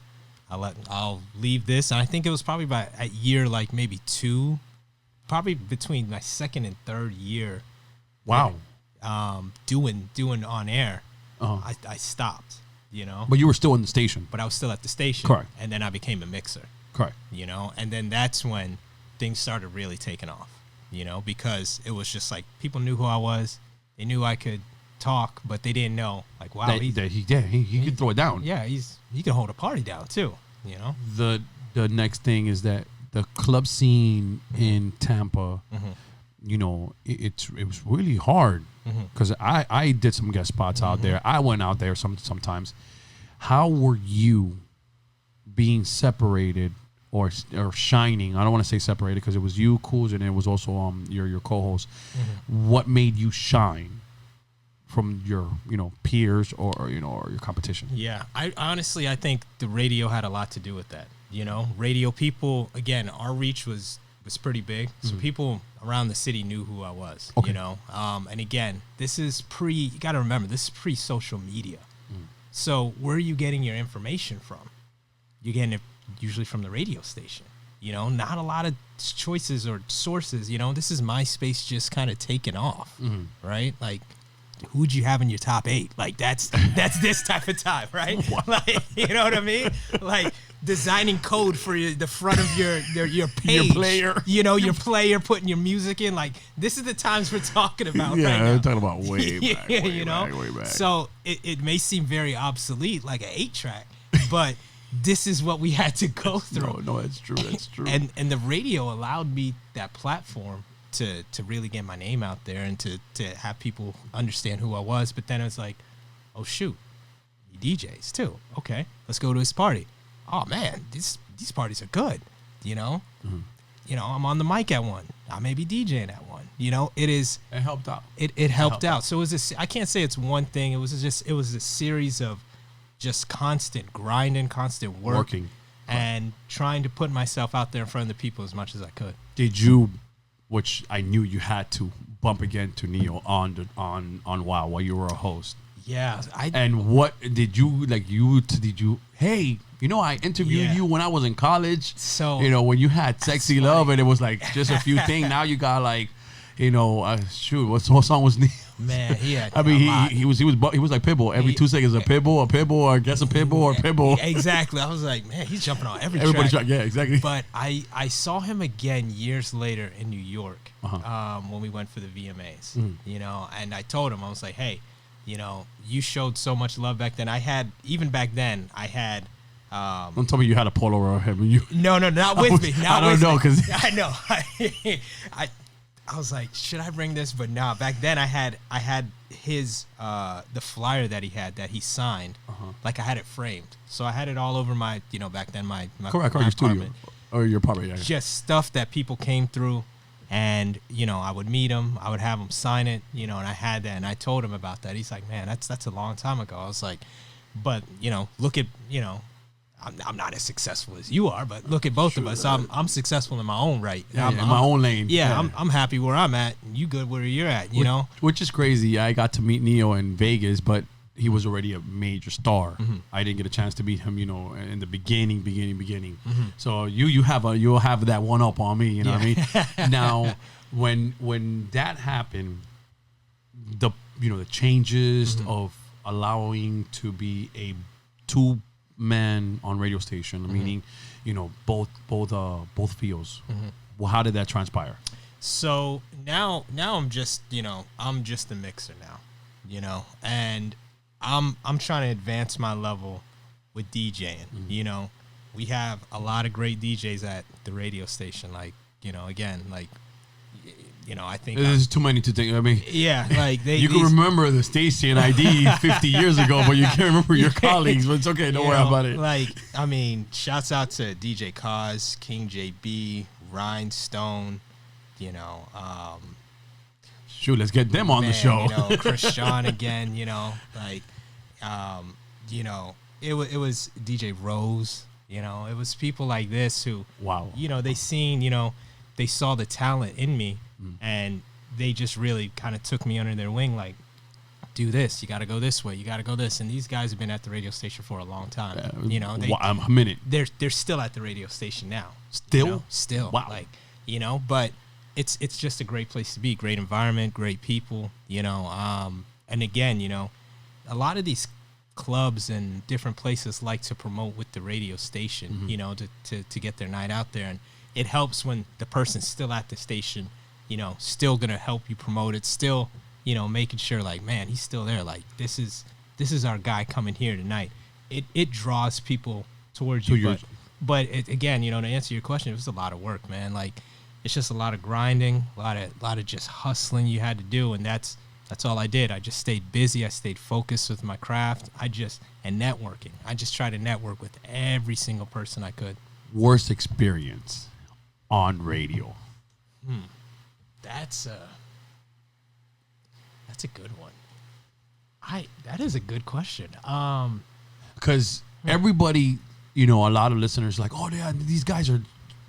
I'll leave this. And I think it was probably by a year, like maybe 2, probably between my second and third year. Wow. Doing on air, Uh-huh. I stopped, But you were still in the station. but I was still at the station. Correct. And then I became a mixer, Correct. and then that's when things started really taking off, because it was just like people knew who I was. They knew I could talk, but they didn't know, like, wow, He could throw it down. yeah, he can hold a party down too, The next thing is that the club scene in Tampa, it was really hard because I did some guest spots out there. I went out there sometimes. How were you being separated or shining? I don't want to say separated because it was you, Kuz, and it was also your co-host. What made you shine from your peers or your competition? Yeah, I honestly, I think the radio had a lot to do with that. Radio people, again, our reach was pretty big, so people around the city knew who I was. Okay. And again, this is you got to remember, this is pre-social media. So where are you getting your information from? You're getting it usually from the radio station. Not a lot of choices or sources. This is MySpace just kind of taking off, right? Like, who'd you have in your top 8? Like, that's this type of time, right? Like, you know what I mean? Like, designing code for the front of your page. Your player. Your player, putting your music in. Like, this is the times we're talking about right now. we're talking about way back, way back. So it may seem very obsolete, like an 8-track, but this is what we had to go through. No, that's true. That's true. And the radio allowed me that platform to really get my name out there and to have people understand who I was. But then it was like, oh shoot, he DJs too. Okay, let's go to his party. Oh man, these parties are good. I'm on the mic at one. I may be DJing at one. It helped out. It helped out. So it was I can't say it's one thing. It was a series of just constant grinding, constant working, and trying to put myself out there in front of the people as much as I could. Did you, which I knew you had to, bump again to Neo on WOW while you were a host? Yeah. And what did you like? Did you? Hey, I interviewed you when I was in college. So when you had Sexy Love and it was like just a few things. Now you got like, shoot, what song was Neo? Man, he had. I mean, he was like Pitbull. Every 2 seconds, a Pitbull, or guess a Pitbull, or Pitbull. Exactly. I was like, man, he's jumping on everybody's track. Yeah, exactly. But I saw him again years later in New York when we went for the VMAs. And I told him, I was like, hey, you showed so much love back then. Even back then, I had. Don't tell me you had a Polaroid of him. No, not with me. I don't know because I know. I was like, should I bring this? But nah, back then I had his the flyer that he signed. Like I had it framed, so I had it all over my back then my correct my your apartment. studio or your apartment. Yeah. Just stuff that people came through, and I would meet him, I would have him sign it, and I had that, and I told him about that. He's like, man, that's a long time ago. I was like, but look at I'm not as successful as you are, but look at both of us. I'm successful in my own right. Yeah, in my own lane. Yeah, I'm happy where I'm at. And you good where you're at. Which is crazy. I got to meet Neo in Vegas, but he was already a major star. I didn't get a chance to meet him, in the beginning. So you'll have that one up on me. What I mean? Now, when that happened, the changes of allowing to be a 2-man on radio station, meaning, both fields. Well, how did that transpire? So now I'm just a mixer now, and I'm trying to advance my level with DJing. We have a lot of great DJs at the radio station. Like, again, like I think There's too many to think. I mean, yeah, like you can remember the Stacy and ID 50 years ago, but you can't remember your colleagues. But it's okay. Don't worry about it. Like, I mean, shouts out to DJ Cause, King JB, Rhinestone, Shoot, let's get them on the show. Christian again, like, it was DJ Rose, it was people like this who, wow, they saw the talent in me and they just really kind of took me under their wing, like, do this, you got to go this way, you got to go this. And these guys have been at the radio station for a long time. A minute. They're still at the radio station now. Still? Still. Wow. Like, but it's just a great place to be, great environment, great people, and again, a lot of these clubs and different places like to promote with the radio station, to get their night out there. And it helps when the person's still at the station, still going to help you promote it, still, making sure like, man, he's still there. Like, this is our guy coming here tonight. It draws people towards you. But again, to answer your question, it was a lot of work, man. Like, it's just a lot of grinding, a lot of just hustling you had to do. And that's all I did. I just stayed busy. I stayed focused with my craft. And networking. I just tried to network with every single person I could. Worst experience on radio? That's a good one. That is a good question. Because everybody, a lot of listeners like, oh yeah, these guys are,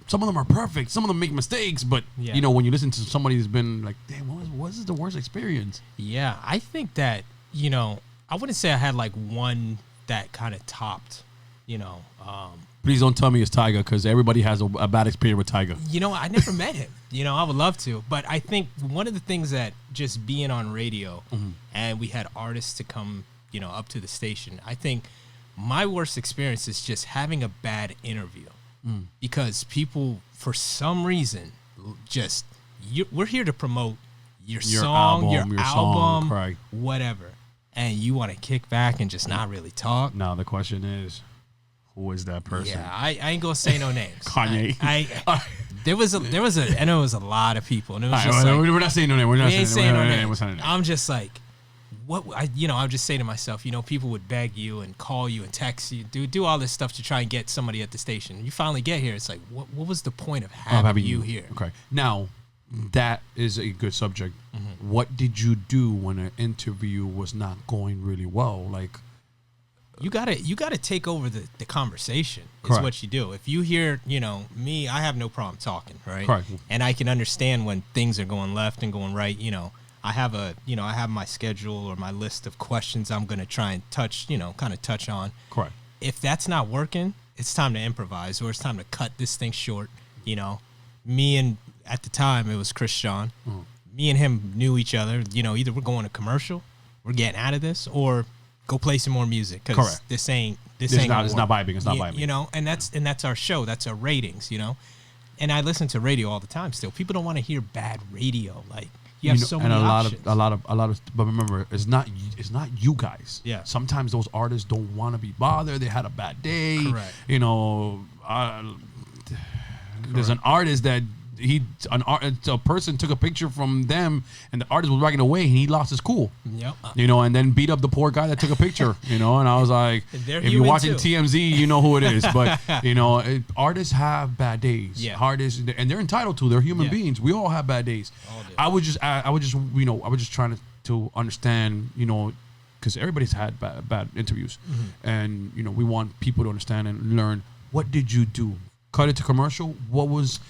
some of them are perfect, some of them make mistakes, but when you listen to somebody who's been like, damn, what is the worst experience? Yeah, I think that, I wouldn't say I had like one that kind of topped, Please don't tell me it's Tyga, because everybody has a bad experience with Tyga. I never met him. I would love to. But I think one of the things that just being on radio and we had artists to come, up to the station, I think my worst experience is just having a bad interview. Because people, for some reason, we're here to promote your song, your album, right. Whatever. And you want to kick back and just not really talk. Now the question is, who is that person? Yeah, I ain't gonna say no names. Kanye. There was I know it was a lot of people, and it was we're not saying no name. We ain't saying no names. I'm just like, what I would just say to myself, people would beg you and call you and text you, do all this stuff to try and get somebody at the station. You finally get here, it's like, what was the point of having you here? Okay, now that is a good subject. What did you do when an interview was not going really well? Like, you gotta take over the conversation. Is Correct. What you do. If you hear, me, I have no problem talking, right? Correct. And I can understand when things are going left and going right. I have my schedule or my list of questions I'm gonna try and touch on. Correct. If that's not working, it's time to improvise, or it's time to cut this thing short. Me and at the time it was Christian. Me and him knew each other. Either we're going to commercial, we're getting out of this, or go play some more music, because this ain't it's not vibing. It's not vibing. And that's our show. That's our ratings. And I listen to radio all the time. Still, people don't want to hear bad radio. Like, you have so many options. a lot of. But remember, it's not you guys. Yeah. Sometimes those artists don't want to be bothered. They had a bad day. Correct. There's an artist that a person took a picture from them, and the artist was walking away, and he lost his cool. Yep. And then beat up the poor guy that took a picture. And I was like, if you're watching TMZ, you know who it is. But artists have bad days. Yeah. Artists, and they're entitled to. They're human beings. We all have bad days. I was just trying to understand, because everybody's had bad interviews, and we want people to understand and learn. What did you do? Cut it to commercial. What was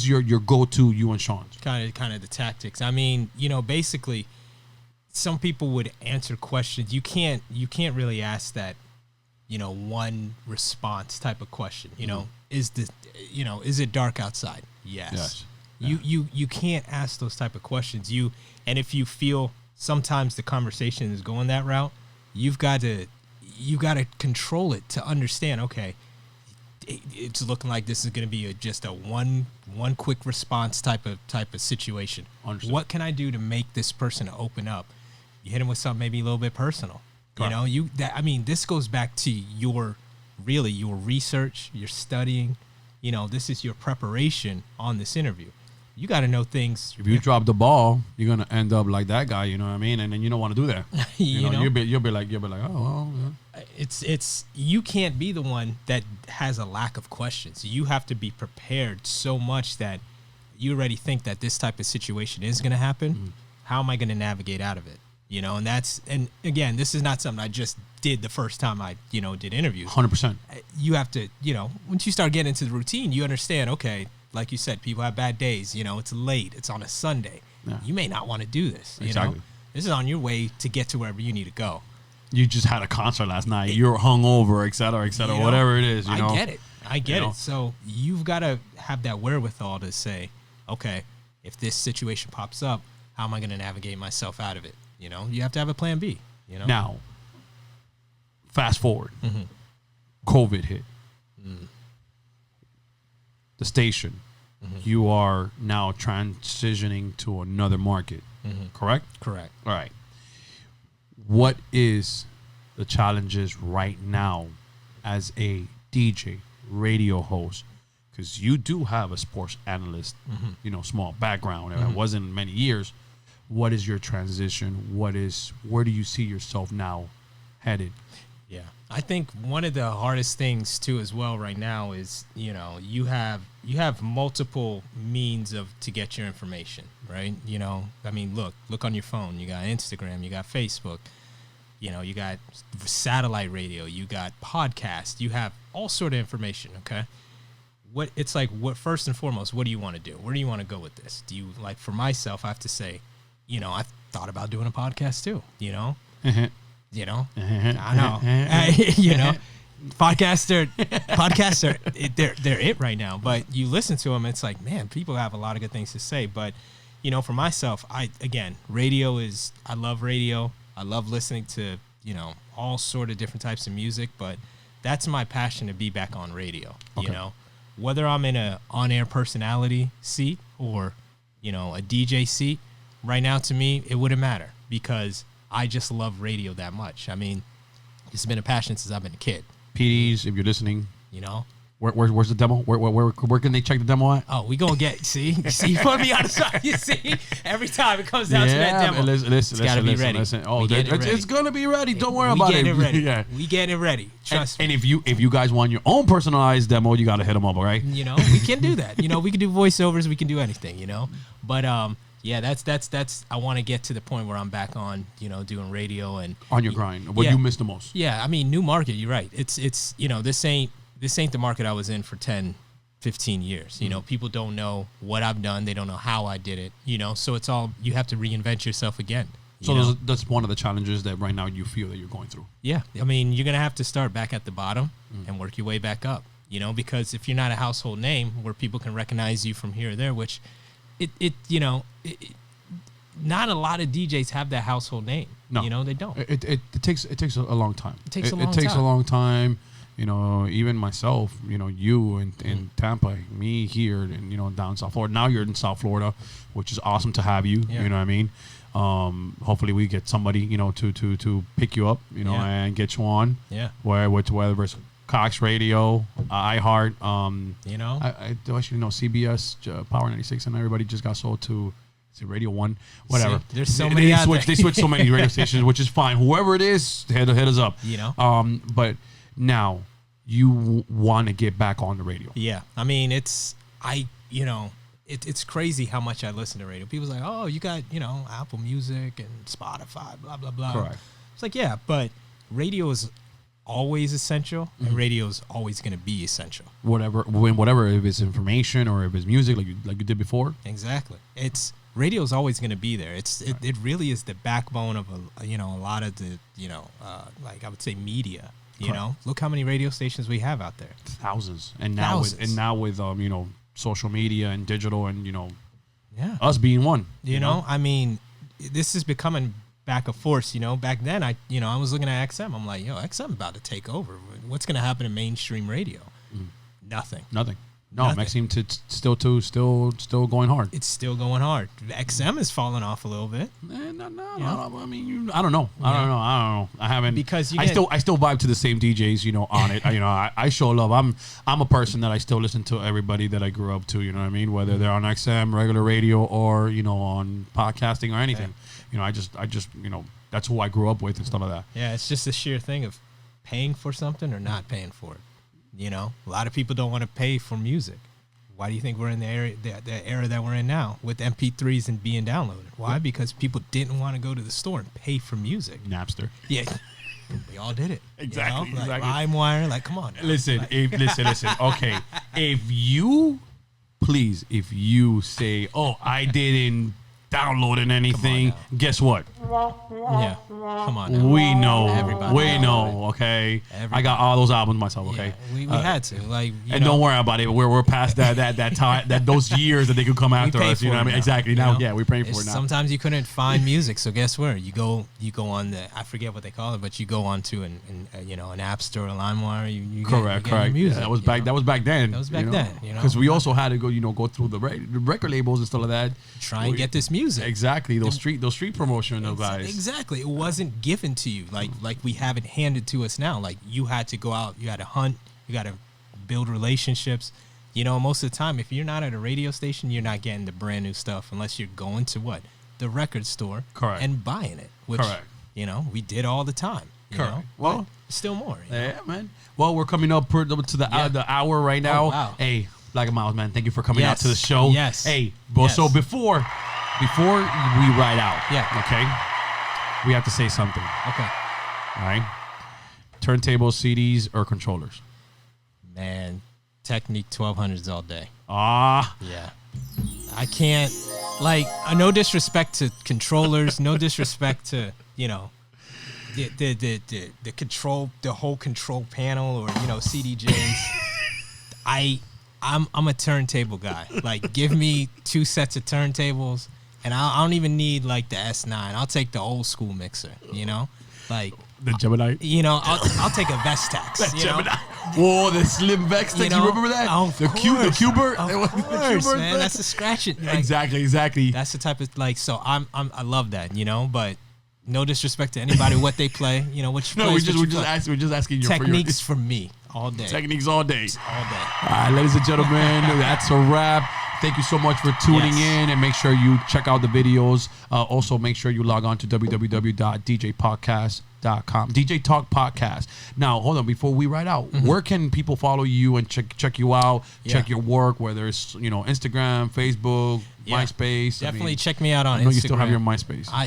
your go-to, you and Sean? Kind of the tactics. I mean, basically, some people would answer questions. You can't really ask that, one response type of question. Is it dark outside? Yes. Yeah. You can't ask those type of questions. And if you feel sometimes the conversation is going that route, you've got to control it to understand. Okay, it's looking like this is going to be just a one quick response type of situation. Understood. What can I do to make this person open up? You hit him with something maybe a little bit personal. Correct. This goes back to your research, your studying. This is your preparation on this interview. you got to know things. If you drop the ball, you're gonna end up like that guy. You know what I mean? And then you don't want to do that. You know? You'll be like, oh well. Yeah. It's you can't be the one that has a lack of questions. You have to be prepared so much that you already think that this type of situation is going to happen. Mm-hmm. How am I going to navigate out of it? You know, and again, this is not something I just did the first time I, did interviews. 100%. You have to, once you start getting into the routine, you understand, okay, like you said, people have bad days, it's late, it's on a Sunday. Yeah. You may not want to do this, exactly. This is on your way to get to wherever you need to go. You just had a concert last night. You're hungover, et cetera, whatever it is. I get it. So you've got to have that wherewithal to say, okay, if this situation pops up, how am I going to navigate myself out of it? You have to have a plan B. Now, fast forward. Mm-hmm. COVID hit. The station. Mm-hmm. You are now transitioning to another market. Mm-hmm. Correct? Correct. All right. What is the challenges right now as a DJ, radio host? Because you do have a sports analyst, small background. It wasn't many years. What is your transition? where do you see yourself now headed? Yeah. I think one of the hardest things too as well right now is, you have multiple means to get your information, right? Look on your phone. You got Instagram, you got Facebook, you got satellite radio, you got podcasts, you have all sort of information, okay? What first and foremost, what do you want to do? Where do you want to go with this? Do you for myself, I have to say, I've thought about doing a podcast too, I know, podcasts are they're it right now, but you listen to them, it's like, man, people have a lot of good things to say. But, for myself, I love radio. I love listening to, all sort of different types of music, but that's my passion to be back on radio, okay. Whether I'm in a on-air personality seat or, a DJ seat, right now to me, it wouldn't matter because I just love radio that much. I mean, it's been a passion since I've been a kid. PDs, if you're listening, where's the demo? Where can they check the demo at? Oh, we gonna get you put me on the spot. You see, every time it comes down to that demo, it's gotta be ready. Oh, it's gonna be ready. Don't worry about it. Ready. We getting it ready. Trust me. And if you guys want your own personalized demo, you gotta hit them up, all right? We can do that. We can do voiceovers. We can do anything. But yeah, that's. I want to get to the point where I'm back on, doing radio and on your grind. What you miss the most? Yeah, I mean, new market. You're right. It's this ain't the market I was in for 10, 15 years. People don't know what I've done. They don't know how I did it. So it's all you have to reinvent yourself again. So that's one of the challenges that right now you feel that you're going through. Yeah, I mean, you're gonna have to start back at the bottom and work your way back up. Because if you're not a household name where people can recognize you from here or there, which not a lot of DJs have that household name. No, they don't. It takes a long time. It takes a long time. Even myself, you in Tampa, me here, and down South Florida. Now you're in South Florida, which is awesome to have you. Yeah. You know what I mean? Hopefully we get somebody, to pick you up, and get you on. Yeah. Whether it's Cox Radio, iHeart. I actually know CBS, Power 96, and everybody just got sold to Radio 1, whatever. See, there's so many. They switched so many radio stations, which is fine. Whoever it is, hit us up. But now you want to get back on the radio. Yeah, I mean, it's crazy how much I listen to radio. People's like, oh, you got Apple Music and Spotify, blah blah blah. Correct. It's like, yeah, but radio is always essential, and radio is always going to be essential. Whatever, if it's information or if it's music, like you did before. Exactly. Radio is always going to be there. It really is the backbone of a lot of the like I would say media. Look how many radio stations we have out there. Thousands. And now with social media and digital and us being one. I mean, this is becoming back a force. Back then I was looking at XM. I'm like, XM about to take over. What's going to happen in mainstream radio? Nothing. No, Nothing. Max seemed to still going hard. It's still going hard. XM is falling off a little bit. No. I mean, I don't know. I don't know. I haven't Because you I still vibe to the same DJs, on it. I show love. I'm a person that I still listen to everybody that I grew up to. You know what I mean? Whether they're on XM, regular radio, or on podcasting or anything. I just that's who I grew up with and stuff like that. Yeah, it's just the sheer thing of paying for something or not paying for it. A lot of people don't want to pay for music. Why do you think we're in the era that we're in now with MP3s and being downloaded? Why? Because people didn't want to go to the store and pay for music. Napster. Yeah, we all did it. Exactly. Like LimeWire. Come on. Now. Listen. Okay, if you say, "Oh, I didn't download anything," guess what? Yeah. Come on. Now. We know. Everybody We knows. know. Okay. Everybody. I got all those albums myself. Okay. Yeah, we had to and don't worry about it. We're past that time, those years that they could come after pay us. You for know what I it mean? now, Exactly. Now, yeah, we're praying for it now. Sometimes you couldn't find music, so guess where? You go on the, I forget what they call it, but you go on to an App Store, a LimeWire. You Correct. get your music. Yeah, that was back. That was back then. That was back then. Because we also had to go through the record labels and stuff like that. Try and get this music. Exactly. Those street promotional guys. Exactly. It wasn't given to you like we have it handed to us now. Like you had to go out, you had to hunt, you got to build relationships. Most of the time, if you're not at a radio station, you're not getting the brand new stuff unless you're going to what? The record store. Correct. And buying it. Which, Correct. We did all the time. Correct. Well, still more. Yeah, man. Well, we're coming up to the hour right now. Oh, wow. Hey, Black and Miles, man, thank you for coming out Yes. to the show. Yes. Hey, but Yes. so before we ride out, okay, we have to say something. Okay. All right. Turntables, CDs, or controllers? Man, Technique 1200s all day. Ah. Yeah. I can't, no disrespect to controllers, no disrespect to, the control, the whole control panel or, CDJs. I'm a turntable guy. Give me 2 sets of turntables and I don't even need the S9. I'll take the old school mixer, The Gemini. I'll take a Vestax. Gemini. Whoa, the Slim Vestax. You remember that? Of the Cuber. Of course, man. That's the scratching. Exactly. That's the type of So I love that, but no disrespect to anybody what they play, what you play. We're just asking you Techniques for me all day. Techniques all day. All day. All right, ladies and gentlemen, that's a wrap. Thank you so much for tuning in, and make sure you check out the videos. Also, make sure you log on to www.djpodcast.com. DJ Talk Podcast. Now, hold on. Before we ride out, where can people follow you and check you out, check your work, whether it's Instagram, Facebook, MySpace? Definitely check me out on Instagram. I know you still have your MySpace. I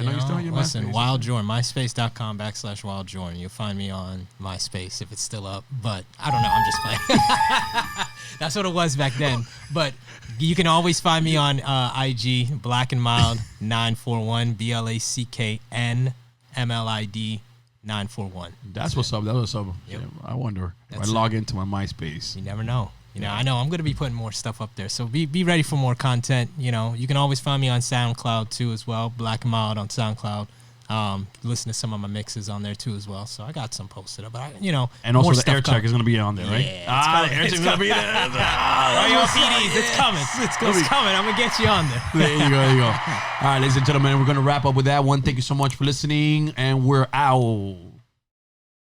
know you still have your MySpace. Listen, WildJorn, myspace.com/WildJorn. You'll find me on MySpace if it's still up, but I don't know. I'm just playing. That's what it was back then. But you can always find me on IG, Black and Mild 941, BLACKNMLID 941. That's what's up. That's what's up. Yep. Yeah, I wonder if I log into my MySpace. You never know. I know I'm going to be putting more stuff up there. So be ready for more content. You can always find me on SoundCloud too as well. Black and Mild on SoundCloud. Listen to some of my mixes on there too as well. So I got some posted up, but and also the air check is going to be on there, right? Yeah, the air check is going to be there. PDs, it's coming. It's coming. I'm going to get you on there. There you go. All right, ladies and gentlemen, we're going to wrap up with that one. Thank you so much for listening, and we're out.